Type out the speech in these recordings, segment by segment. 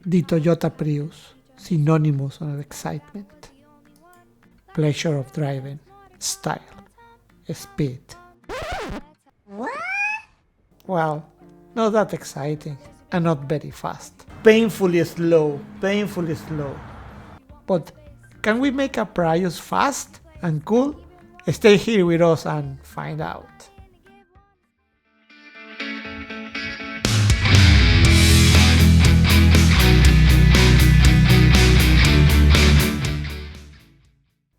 The Toyota Prius, synonymous of excitement, pleasure of driving, style, speed. Well, not that exciting and not very fast. Painfully slow, painfully slow. But can we make a Prius fast and cool? Stay here with us and find out.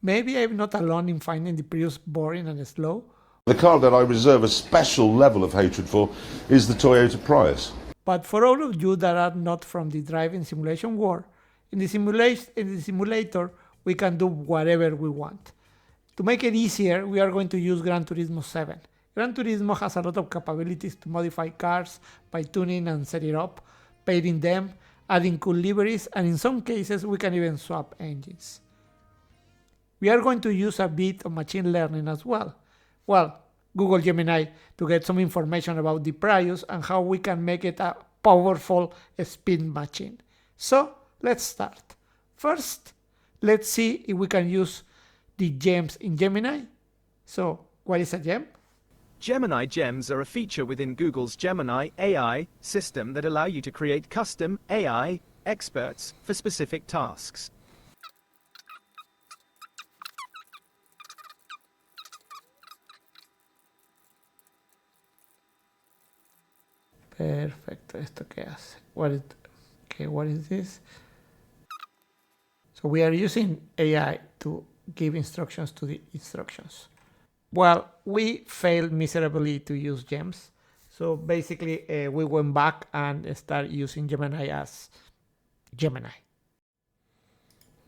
Maybe I'm not alone in finding the Prius boring and slow. The car that I reserve a special level of hatred for is the Toyota Prius. But for all of you that are not from the driving simulation world, in the simulator, we can do whatever we want. To make it easier, we are going to use Gran Turismo 7. Gran Turismo has a lot of capabilities to modify cars by tuning and set it up, painting them, adding cool liveries, and in some cases, we can even swap engines. We are going to use a bit of machine learning as well. Well, Google Gemini to get some information about the Prius and how we can make it a powerful spin machine. So let's start. First, let's see if we can use the gems in Gemini. So what is a gem? Gemini gems are a feature within Google's Gemini AI system that allow you to create custom AI experts for specific tasks. Perfecto, ¿esto qué hace? What is this? So we are using AI to give instructions to the instructions. Well, we failed miserably to use gems. So basically, we went back and started using Gemini as Gemini.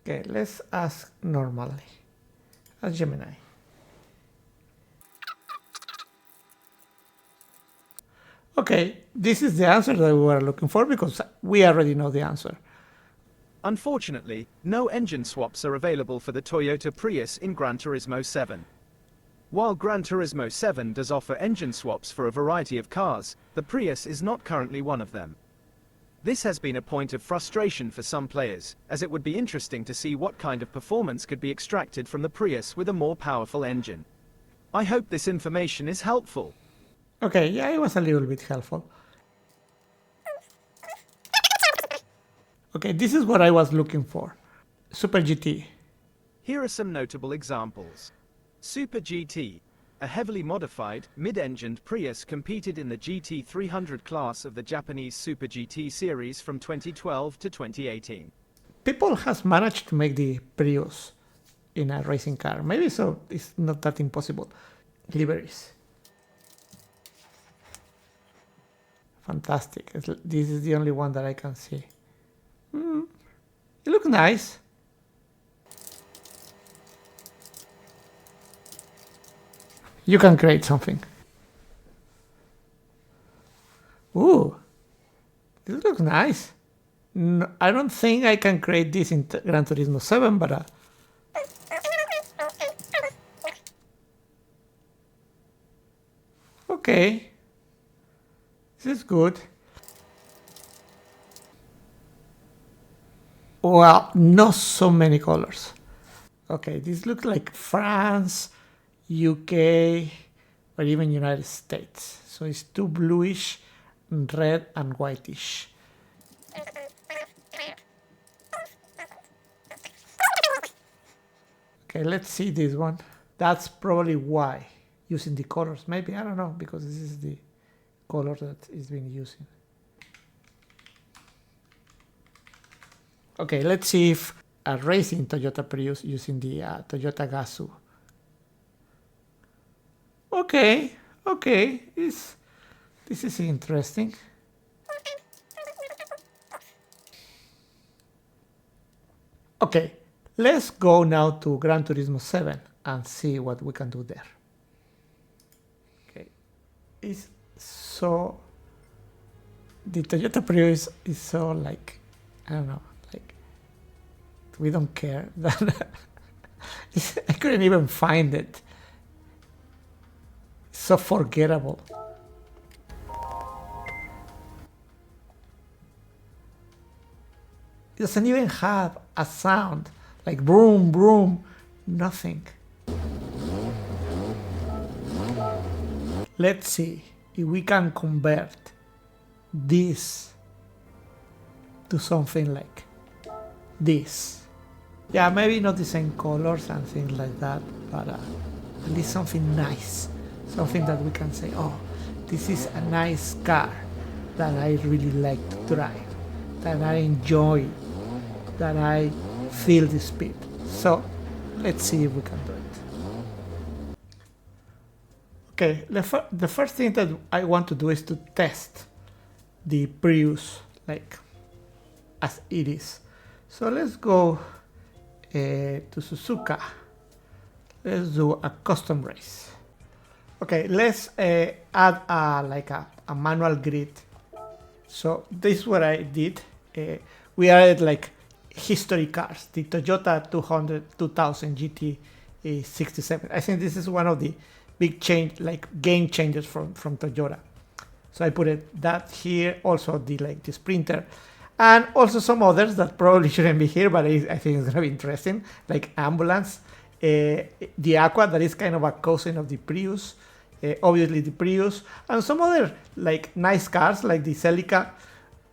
Okay, let's ask normally. As Gemini. Okay, this is the answer that we were looking for because we already know the answer. Unfortunately, no engine swaps are available for the Toyota Prius in Gran Turismo 7. While Gran Turismo 7 does offer engine swaps for a variety of cars, the Prius is not currently one of them. This has been a point of frustration for some players, as it would be interesting to see what kind of performance could be extracted from the Prius with a more powerful engine. I hope this information is helpful. Okay, yeah, it was a little bit helpful. Okay, this is what I was looking for. Super GT. Here are some notable examples. Super GT, a heavily modified, mid-engined Prius, competed in the GT300 class of the Japanese Super GT series from 2012 to 2018. People has managed to make the Prius in a racing car. Maybe so it's not that impossible. Liveries. Fantastic. This is the only one that I can see. It looks nice. You can create something. Ooh, this looks nice. No, I don't think I can create this in Gran Turismo 7, but okay. This is good. Well, not so many colors. Okay, this looks like France, UK, or even United States. So it's too bluish, red, and whitish. Okay, let's see this one. That's probably why. Using the colors. Maybe, I don't know, because this is the color that is being used. Okay, let's see if a racing Toyota Prius using the Toyota Gazoo. Okay, this is interesting. Okay, let's go now to Gran Turismo 7 and see what we can do there. Okay, it's so... The Toyota Prius is so like, I don't know, like, we don't care. I couldn't even find it. It's so forgettable. doesn't even have a sound, like boom, boom, nothing. Let's see if we can convert this to something like this. Yeah, maybe not the same colors and things like that, but at least something nice. Something that we can say, oh, this is a nice car that I really like to drive, that I enjoy, that I feel the speed. So let's see if we can do it. Okay, the first thing that I want to do is to test the Prius like as it is. So let's go to Suzuka. Let's do a custom race. Okay, let's add a manual grid. So this is what I did. We added like history cars, the Toyota 2000 GT 67. I think this is one of the big game changers from Toyota. So I put that here, also the Sprinter, and also some others that probably shouldn't be here, but I think it's gonna be interesting, like Ambulance, the Aqua, that is kind of a cousin of the Prius, obviously the Prius, and some other like nice cars like the Celica,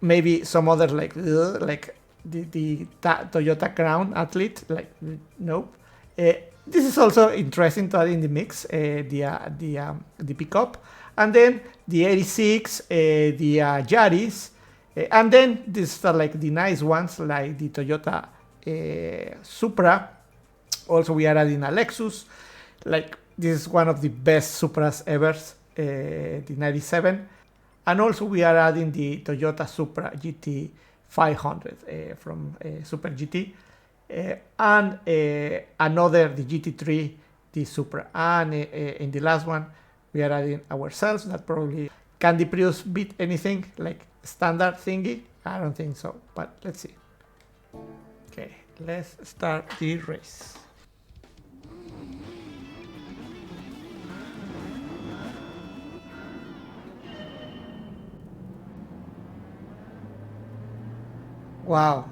maybe some other like the Toyota Crown Athlete, like nope. This is also interesting to add in the mix, the pickup, and then the 86, the Yaris, and then these are like the nice ones like the Toyota Supra. Also, we are adding a Lexus. Like this is one of the best Supras ever, the 97, and also we are adding the Toyota Supra GT 500 from Super GT. And another, the GT3, the Supra. And in the last one, we are adding ourselves. That probably, can the Prius beat anything like standard thingy? I don't think so, but let's see. Okay, let's start the race. Wow.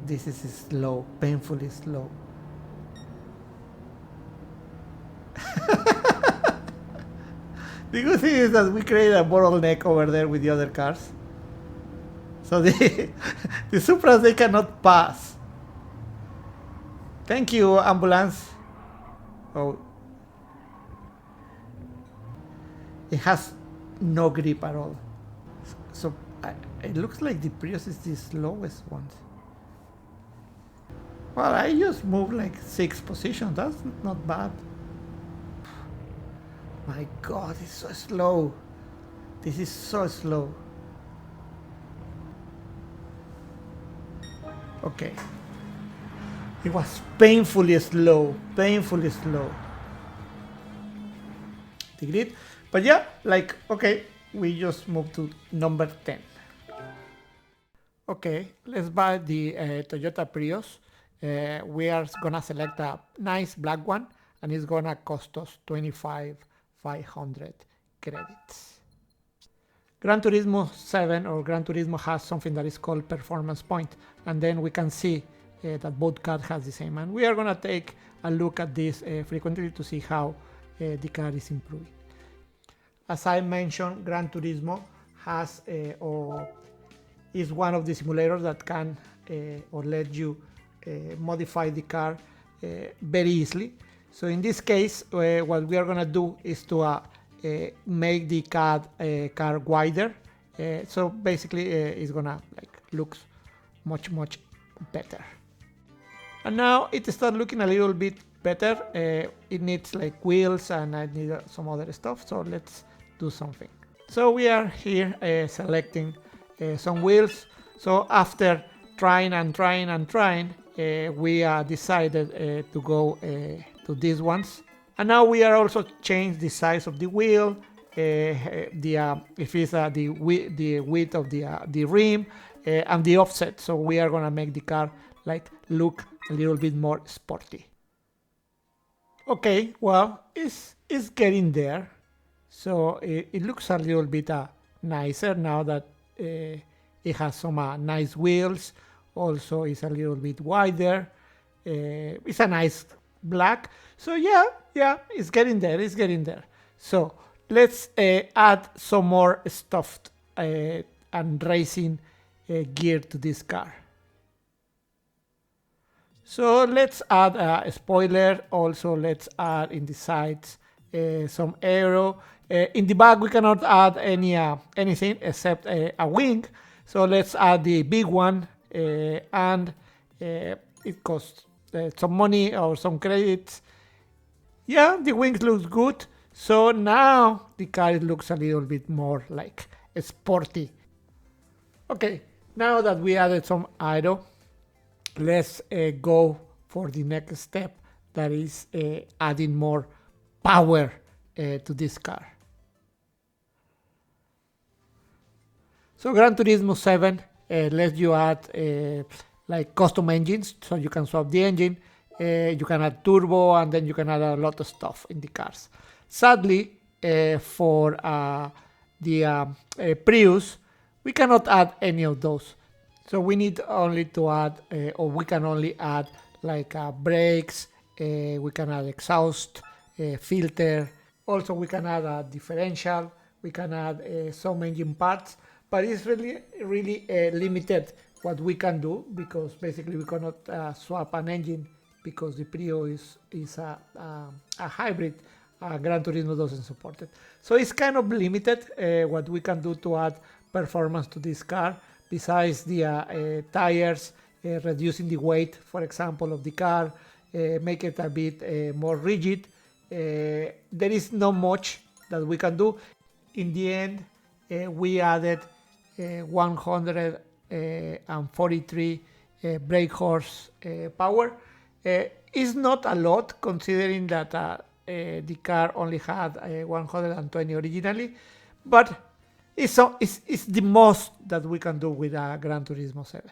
This is slow, painfully slow. The good thing is that we created a bottleneck over there with the other cars. So the Supras, they cannot pass. Thank you, Ambulance. Oh. It has no grip at all. So it looks like the Prius is the slowest one. Well, I just moved like 6 positions. That's not bad. My God, it's so slow. This is so slow. Okay. It was painfully slow. Painfully slow. The grid. But yeah, like, okay, we just moved to number 10. Okay, let's buy the Toyota Prius. We are gonna select a nice black one, and it's gonna cost us 25,500 credits. Gran Turismo 7 or Gran Turismo has something that is called performance point, and then we can see that both cars has the same. And we are gonna take a look at this frequently to see how the car is improving. As I mentioned, Gran Turismo has or is one of the simulators that can or let you modify the car very easily. So in this case, what we are gonna do is to make the car wider. So basically, it's gonna looks much better. And now it starts looking a little bit better. It needs wheels, and I need some other stuff. So let's do something. So we are here selecting some wheels. So after trying, we decided to go to these ones. And now we are also change the size of the wheel, if it's the width of the rim, and the offset. So we are gonna make the car look a little bit more sporty. Okay, well, it's getting there. So it looks a little bit nicer now that it has some nice wheels. also is a little bit wider. It's a nice black. So yeah, it's getting there. It's getting there. So let's add some more stuffed and racing gear to this car. So let's add a spoiler. Also, let's add in the sides some aero. In the back, we cannot add anything except a wing. So let's add the big one, and it costs some money or some credits. Yeah, the wings looks good. So now the car looks a little bit more like sporty. Okay, now that we added some aero, let's go for the next step, that is adding more power to this car. So Gran Turismo 7 lets you add like custom engines, so you can swap the engine, you can add turbo, and then you can add a lot of stuff in the cars. Sadly, for the Prius, we cannot add any of those. So we need only to add, or we can only add like brakes, we can add exhaust, filter. Also we can add a differential, we can add some engine parts, but it's really limited what we can do, because basically we cannot swap an engine because the Prius is a hybrid. Gran Turismo doesn't support it. So it's kind of limited what we can do to add performance to this car, besides the tires, reducing the weight, for example, of the car, make it a bit more rigid. There is not much that we can do. In the end, we added 143 brake horse power. It's not a lot, considering that the car only had 120 originally, but it's the most that we can do with a Gran Turismo 7.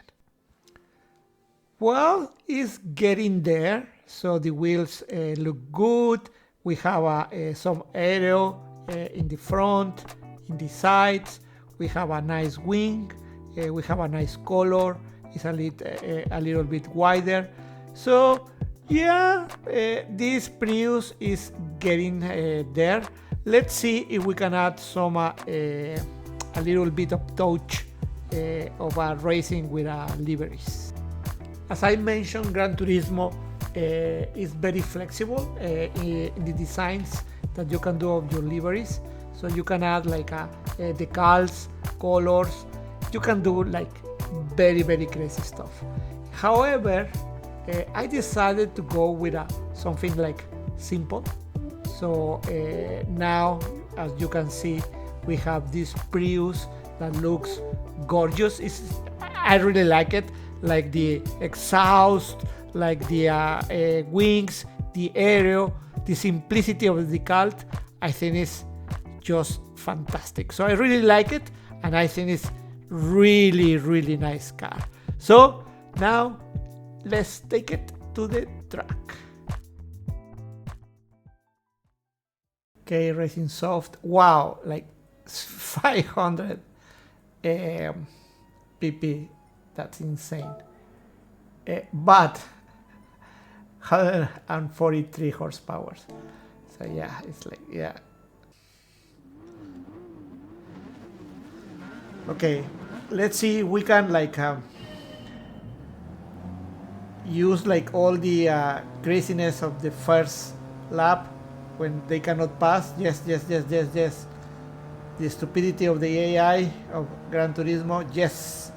Well, it's getting there. So the wheels look good. We have some aero in the front, in the sides. We have a nice wing. We have a nice color. It's a little bit wider. So yeah, this Prius is getting there. Let's see if we can add some a little bit of touch of racing with liveries. As I mentioned, Gran Turismo is very flexible in the designs that you can do of your liveries. So you can add like decals, colors. You can do like very crazy stuff. However, I decided to go with something like simple. So now, as you can see, we have this Prius that looks gorgeous. I really like it, like the exhaust, like the wings, the aero, the simplicity of the cult. I think it's just fantastic. So I really like it, and I think it's really nice car. So now let's take it to the track. Okay, Racing Soft. Wow, like 500 pp. That's insane. But 143 horsepower. So yeah, it's like, yeah. Okay, let's see if we can like use like all the craziness of the first lap when they cannot pass. Yes. The stupidity of the AI of Gran Turismo. Yes.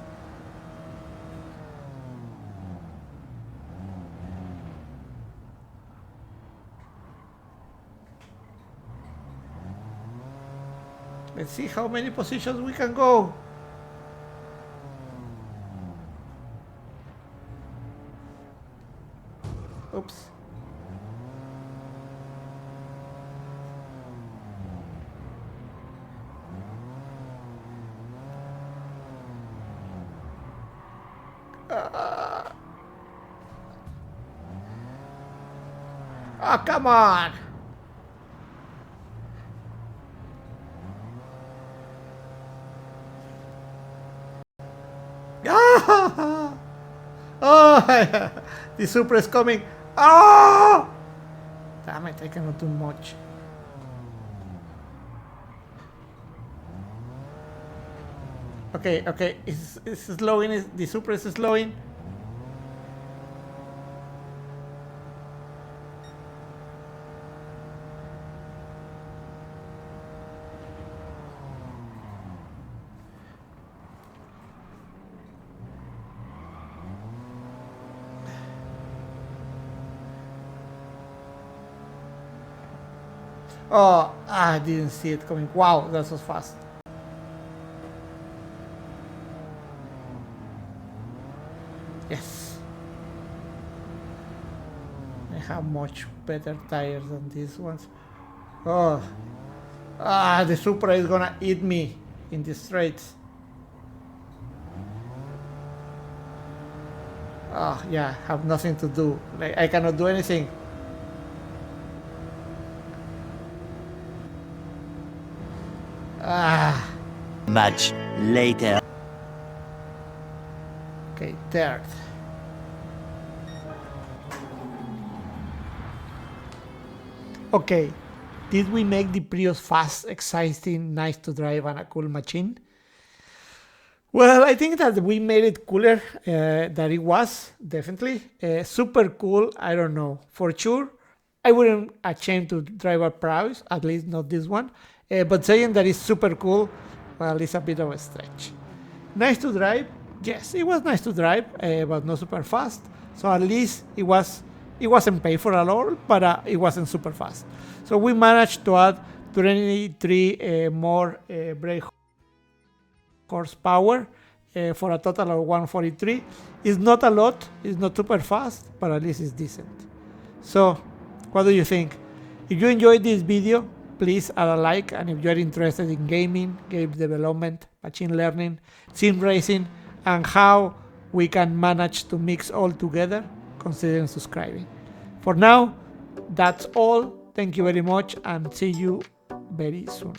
Let's see how many positions we can go. Oops. Oh, come on. Oh, the Supra is coming. Oh! Damn it, I cannot do much. Okay, okay, it's slowing, the Supra is slowing. Oh, I didn't see it coming. Wow, that was fast. Yes. I have much better tires than these ones. Oh. Ah, the Supra is gonna eat me in the straights. Oh, yeah, have nothing to do. Like, I cannot do anything. Ah. Much later. Okay, third. Okay, did we make the Prius fast, exciting, nice to drive, and a cool machine? Well, I think that we made it cooler than it was, definitely. Super cool, I don't know. For sure, I wouldn't ashamed to drive a Prius, at least not this one. But saying that it's super cool, well, it's a bit of a stretch. Nice to drive, yes, it was nice to drive, but not super fast. So at least it wasn't painful at all, but it wasn't super fast. So we managed to add 23 more brake horsepower for a total of 143. It's not a lot, it's not super fast, but at least it's decent. So what do you think? If you enjoyed this video, please add a like, and if you're interested in gaming, game development, machine learning, sim racing, and how we can manage to mix all together, consider subscribing. For now, that's all. Thank you very much, and see you very soon.